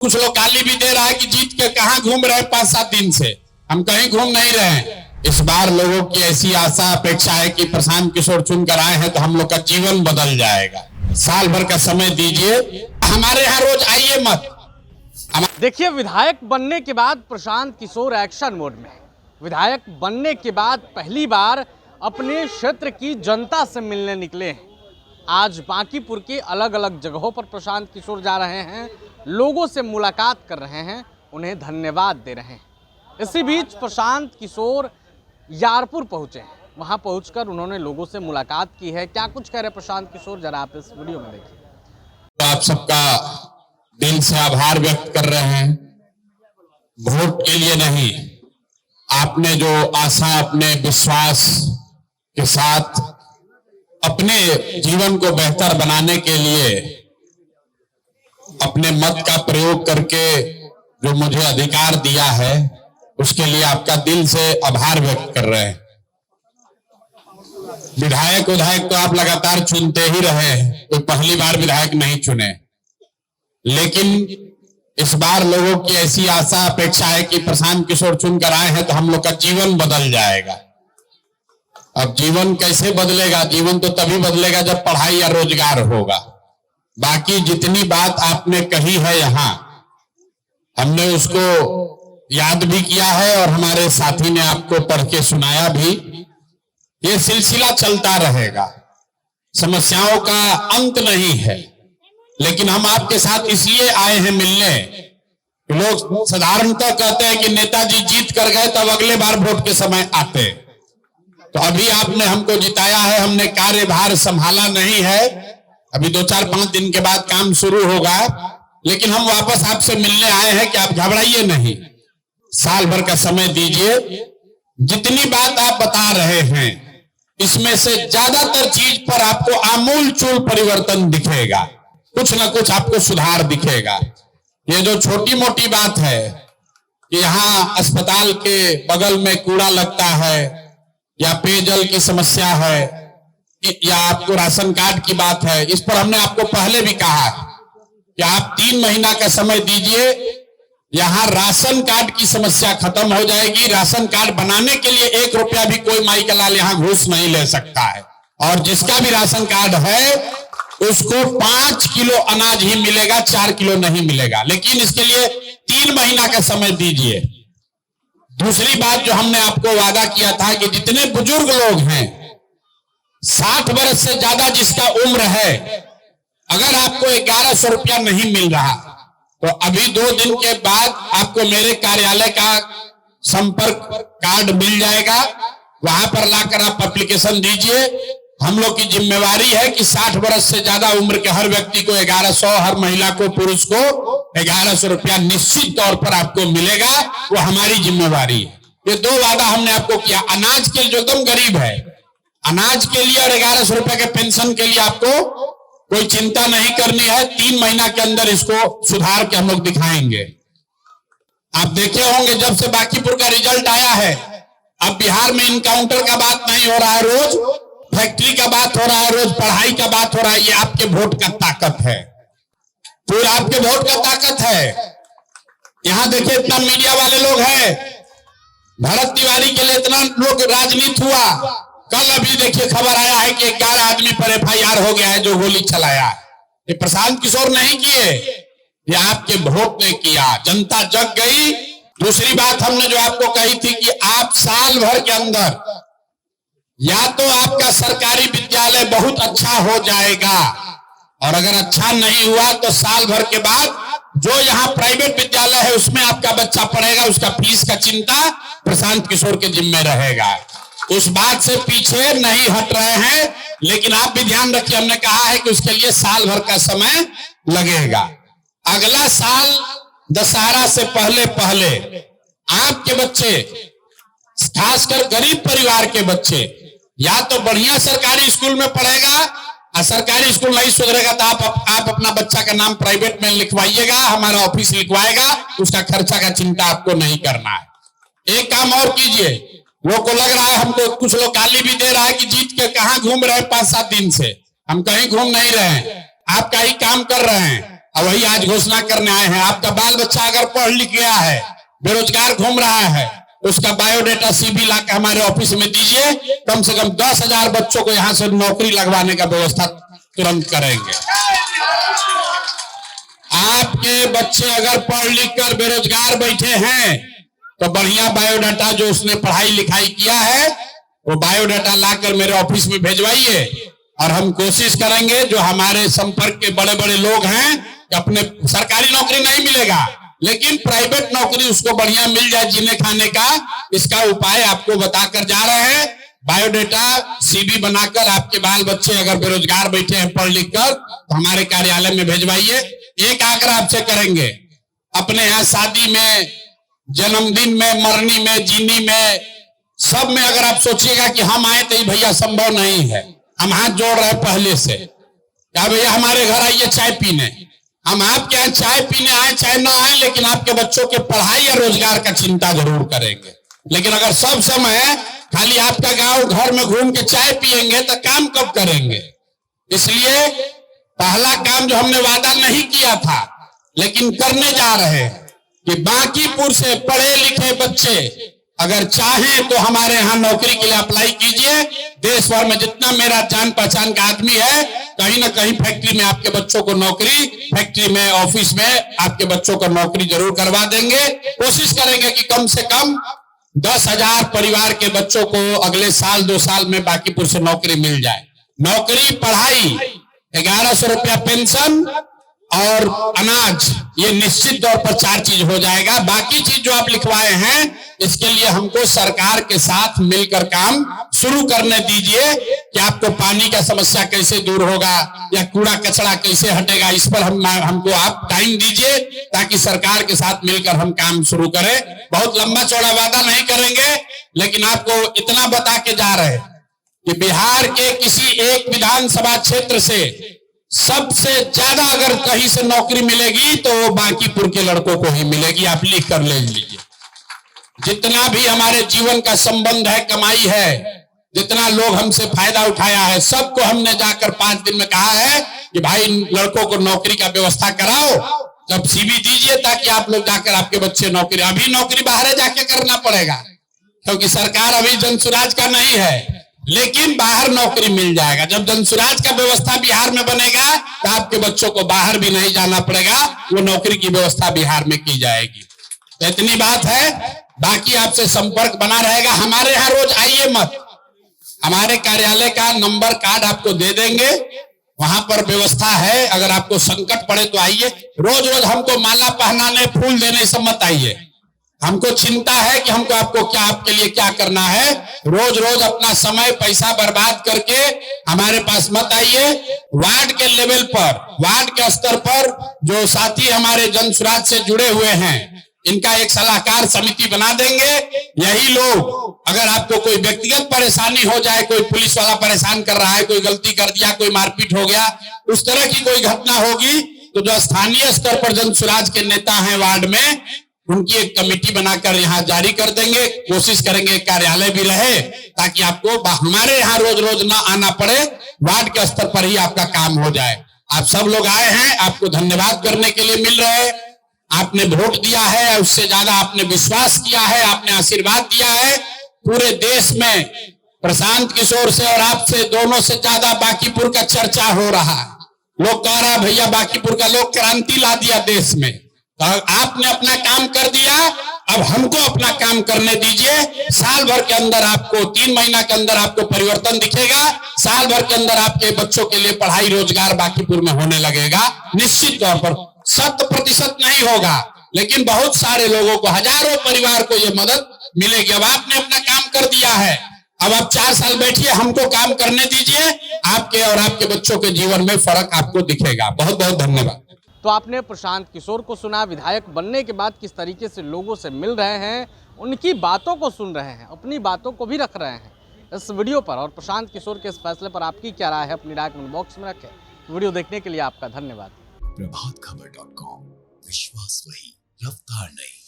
कुछ लोग गाली भी दे रहा है कि जीत के कहां घूम रहे हैं 5-7 दिन से। हम कहीं घूम नहीं रहे हैं। इस बार लोगों की ऐसी आशा अपेक्षा है कि प्रशांत किशोर चुनकर आए हैं तो हम लोग का जीवन बदल जाएगा। साल भर का समय दीजिए, हमारे यहाँ रोज आइए मत। देखिए, विधायक बनने के बाद प्रशांत किशोर एक्शन मोड में। विधायक बनने के बाद पहली बार अपने क्षेत्र की जनता से मिलने निकले हैं। आज बांकीपुर के अलग अलग जगहों पर प्रशांत किशोर जा रहे हैं, लोगों से मुलाकात कर रहे हैं, उन्हें धन्यवाद दे रहे हैं। इसी बीच प्रशांत किशोर यारपुर पहुंचे हैं। वहां पहुंचकर उन्होंने लोगों से मुलाकात की है। क्या कुछ कह रहे प्रशांत किशोर, जरा आप इस वीडियो में देखिए। आप सबका दिल से आभार व्यक्त कर रहे हैं। वोट के लिए नहीं, आपने जो आशा, अपने विश्वास के साथ अपने जीवन को बेहतर बनाने के लिए अपने मत का प्रयोग करके जो मुझे अधिकार दिया है, उसके लिए आपका दिल से आभार व्यक्त कर रहे हैं। विधायक तो आप लगातार चुनते ही रहे, तो पहली बार विधायक नहीं चुने, लेकिन इस बार लोगों की ऐसी आशा अपेक्षा है कि प्रशांत किशोर चुनकर आए हैं तो हम लोग का जीवन बदल जाएगा। अब जीवन कैसे बदलेगा? जीवन तो तभी बदलेगा जब पढ़ाई या रोजगार होगा। बाकी जितनी बात आपने कही है यहां, हमने उसको याद भी किया है और हमारे साथी ने आपको पढ़ के सुनाया भी। ये सिलसिला चलता रहेगा, समस्याओं का अंत नहीं है। लेकिन हम आपके साथ इसलिए आए हैं मिलने। लोग साधारणतः कहते हैं कि नेताजी जीत कर गए तब अगले बार वोट के समय आते। तो अभी आपने हमको जिताया है, हमने कार्यभार संभाला नहीं है। अभी 2-4-5 दिन के बाद काम शुरू होगा, लेकिन हम वापस आपसे मिलने आए हैं कि आप घबराइए नहीं। साल भर का समय दीजिए। जितनी बात आप बता रहे हैं, इसमें से ज्यादातर चीज पर आपको आमूल चूल परिवर्तन दिखेगा। कुछ ना कुछ आपको सुधार दिखेगा। ये जो छोटी मोटी बात है कि यहाँ अस्पताल के बगल में कूड़ा लगता है, या पेयजल की समस्या है, या आपको राशन कार्ड की बात है, इस पर हमने आपको पहले भी कहा कि आप 3 महीना का समय दीजिए। यहां राशन कार्ड की समस्या खत्म हो जाएगी। राशन कार्ड बनाने के लिए 1 रुपया भी कोई माई का लाल यहां घूस नहीं ले सकता है। और जिसका भी राशन कार्ड है उसको 5 किलो अनाज ही मिलेगा, 4 किलो नहीं मिलेगा। लेकिन इसके लिए 3 महीना का समय दीजिए। दूसरी बात जो हमने आपको वादा किया था कि जितने बुजुर्ग लोग हैं, 60 वर्ष से ज्यादा जिसका उम्र है, अगर आपको 1100 रुपया नहीं मिल रहा तो अभी 2 दिन के बाद आपको मेरे कार्यालय का संपर्क कार्ड मिल जाएगा। वहां पर लाकर आप एप्लीकेशन दीजिए। हम लोग की जिम्मेवारी है कि 60 वर्ष से ज्यादा उम्र के हर व्यक्ति को 1100, हर महिला को, पुरुष को 1100 रुपया निश्चित तौर पर आपको मिलेगा। वो हमारी जिम्मेवारी है। ये 2 वादा हमने आपको किया। अनाज के लिए जो एकदम गरीब है, अनाज के लिए और 1100 रुपया के पेंशन के लिए आपको कोई चिंता नहीं करनी है। 3 महीना के अंदर इसको सुधार के हम लोग दिखाएंगे। आप देखे होंगे जब से बांकीपुर का रिजल्ट आया है, अब बिहार में इनकाउंटर का बात नहीं हो रहा है, रोज फैक्ट्री का बात हो रहा है, रोज पढ़ाई का बात हो रहा है। ये आपके वोट का ताकत है, पूरा आपके वोट का ताकत है। यहां देखिए इतना मीडिया वाले लोग हैं, भरत तिवारी के लिए इतना लोग राजनीति हुआ। कल अभी देखिए खबर आया है कि 11 आदमी पर FIR हो गया है जो गोली चलाया। ये प्रशांत किशोर नहीं किए, ये आपके वोट ने किया। जनता जग गई। दूसरी बात हमने जो आपको कही थी कि आप साल भर के अंदर या तो आपका सरकारी विद्यालय बहुत अच्छा हो जाएगा, और अगर अच्छा नहीं हुआ तो साल भर के बाद जो यहाँ प्राइवेट विद्यालय है उसमें आपका बच्चा पढ़ेगा, उसका फीस का चिंता प्रशांत किशोर के जिम्मे रहेगा। उस बात से पीछे नहीं हट रहे हैं, लेकिन आप भी ध्यान रखिए, हमने कहा है कि उसके लिए साल भर का समय लगेगा। अगला साल दशहरा से पहले पहले आपके बच्चे, खासकर गरीब परिवार के बच्चे, या तो बढ़िया सरकारी स्कूल में पढ़ेगा, और सरकारी स्कूल नहीं सुधरेगा तो आप अपना बच्चा का नाम प्राइवेट में लिखवाइएगा, हमारा ऑफिस लिखवाएगा, उसका खर्चा का चिंता आपको नहीं करना है। एक काम और कीजिए, लोग को लग रहा है, हमको कुछ लोग गाली भी दे रहा है कि जीत के कहां घूम रहे हैं 5-7 दिन से। हम कहीं घूम नहीं रहे हैं, आपका ही काम कर रहे हैं। और वही आज घोषणा करने आए हैं। आपका बाल बच्चा अगर पढ़ लिख गया है, बेरोजगार घूम रहा है, उसका बायोडेटा सीबी ला के हमारे ऑफिस में दीजिए। कम से कम 10,000 बच्चों को यहां से नौकरी लगवाने का व्यवस्था तुरंत करेंगे। आपके बच्चे अगर पढ़ लिख कर बेरोजगार बैठे हैं तो बढ़िया बायोडाटा जो उसने पढ़ाई लिखाई किया है वो बायोडाटा लाकर मेरे ऑफिस में भेजवाइए, और हम कोशिश करेंगे जो हमारे संपर्क के बड़े बड़े लोग हैं कि अपने सरकारी नौकरी नहीं मिलेगा लेकिन प्राइवेट नौकरी उसको बढ़िया मिल जाए जीने खाने का, इसका उपाय आपको बताकर जा रहे हैं। बायोडेटा सीबी बनाकर आपके बाल बच्चे अगर बेरोजगार बैठे हैं पढ़ लिख कर तो हमारे कार्यालय में भेजवाइए। एक आग्रह आपसे करेंगे, अपने यहाँ शादी में, जन्मदिन में, मरनी में, जीनी में, सब में अगर आप सोचिएगा कि हम आए तो ये भैया संभव नहीं है, हम हाथ जोड़ रहे हैं पहले से, क्या भैया हमारे घर आइए चाय पीने। हम आपके यहाँ चाय पीने आए चाहे ना आए, लेकिन आपके बच्चों के पढ़ाई या रोजगार का चिंता जरूर करेंगे। लेकिन अगर सब समय खाली आपका गांव घर में घूम के चाय पिएंगे तो काम कब करेंगे। इसलिए पहला काम जो हमने वादा नहीं किया था लेकिन करने जा रहे हैं कि बांकीपुर से पढ़े लिखे बच्चे अगर चाहें तो हमारे यहाँ नौकरी के लिए अप्लाई कीजिए। देश भर में जितना मेरा जान पहचान का आदमी है, कहीं ना कहीं फैक्ट्री में आपके बच्चों को नौकरी, फैक्ट्री में, ऑफिस में आपके बच्चों को नौकरी जरूर करवा देंगे। कोशिश करेंगे कि कम से कम 10,000 परिवार के बच्चों को अगले साल 2 साल में बांकीपुर से नौकरी मिल जाए। नौकरी, पढ़ाई, 1100 रुपया पेंशन और अनाज, ये निश्चित तौर पर 4 चीज हो जाएगा। बाकी चीज जो आप लिखवाए हैं इसके लिए हमको सरकार के साथ मिलकर काम शुरू करने दीजिए कि आपको पानी का समस्या कैसे दूर होगा या कूड़ा कचरा कैसे हटेगा, इस पर हमको आप टाइम दीजिए ताकि सरकार के साथ मिलकर हम काम शुरू करें। बहुत लंबा चौड़ा वादा नहीं करेंगे लेकिन आपको इतना बता के जा रहे हैं कि बिहार के किसी एक विधानसभा क्षेत्र से सबसे ज्यादा अगर कहीं से नौकरी मिलेगी तो वो बांकीपुर के लड़कों को ही मिलेगी। आप लिख कर ले लीजिए। जितना भी हमारे जीवन का संबंध है, कमाई है, जितना लोग हमसे फायदा उठाया है, सबको हमने जाकर 5 दिन में कहा है कि भाई लड़कों को नौकरी का व्यवस्था कराओ, जब सीवी दीजिए ताकि आप लोग जाकर आपके बच्चे नौकरी, अभी नौकरी बाहर जाके करना पड़ेगा क्योंकि सरकार अभी जनसुराज का नहीं है, लेकिन बाहर नौकरी मिल जाएगा। जब जनसुराज का व्यवस्था बिहार में बनेगा तो आपके बच्चों को बाहर भी नहीं जाना पड़ेगा, वो नौकरी की व्यवस्था बिहार में की जाएगी। तो इतनी बात है, बाकी आपसे संपर्क बना रहेगा। हमारे यहाँ रोज आइए मत, हमारे कार्यालय का नंबर कार्ड आपको दे देंगे, वहां पर व्यवस्था है। अगर आपको संकट पड़े तो आइए। रोज रोज हमको माला पहनाने, फूल देने सब मत आइए। हमको चिंता है कि हमको आपको क्या, आपके लिए क्या करना है। रोज रोज अपना समय पैसा बर्बाद करके हमारे पास मत आइए। वार्ड के लेवल पर, वार्ड के स्तर पर जो साथी हमारे जनसुराज से जुड़े हुए हैं, इनका एक सलाहकार समिति बना देंगे। यही लोग, अगर आपको कोई व्यक्तिगत परेशानी हो जाए, कोई पुलिस वाला परेशान कर रहा है, कोई गलती कर दिया, कोई मारपीट हो गया, उस तरह की कोई घटना होगी तो जो स्थानीय स्तर पर जनसुराज के नेता हैं वार्ड में, उनकी एक कमेटी बनाकर यहाँ जारी कर देंगे। कोशिश करेंगे कार्यालय भी रहे ताकि आपको हमारे यहाँ रोज रोज ना आना पड़े, वार्ड के स्तर पर ही आपका काम हो जाए। आप सब लोग आए हैं, आपको धन्यवाद करने के लिए मिल रहे हैं। आपने वोट दिया है, उससे ज्यादा आपने विश्वास किया है, आपने आशीर्वाद दिया है। पूरे देश में प्रशांत किशोर से और आपसे दोनों से ज्यादा बांकीपुर का चर्चा हो रहा है। लोग कह रहा है भैया बांकीपुर का लोग क्रांति ला दिया देश में। तो आपने अपना काम कर दिया, अब हमको अपना काम करने दीजिए। साल भर के अंदर आपको, 3 महीना के अंदर आपको परिवर्तन दिखेगा। साल भर के अंदर आपके बच्चों के लिए पढ़ाई, रोजगार बांकीपुर में होने लगेगा। निश्चित तौर पर 100% नहीं होगा, लेकिन बहुत सारे लोगों को, हजारों परिवार को ये मदद मिलेगी। अब आपने अपना काम कर दिया है, अब आप 4 साल बैठिए, हमको काम करने दीजिए। आपके और आपके बच्चों के जीवन में फर्क आपको दिखेगा। बहुत बहुत धन्यवाद। तो आपने प्रशांत किशोर को सुना, विधायक बनने के बाद किस तरीके से लोगों से मिल रहे हैं, उनकी बातों को सुन रहे हैं, अपनी बातों को भी रख रहे हैं इस वीडियो पर। और प्रशांत किशोर के इस फैसले पर आपकी क्या राय है, अपनी राय कमेंट बॉक्स में रखें। वीडियो देखने के लिए आपका धन्यवाद। प्रभातखबर.com, विश्वास वही, रफ्तार नहीं।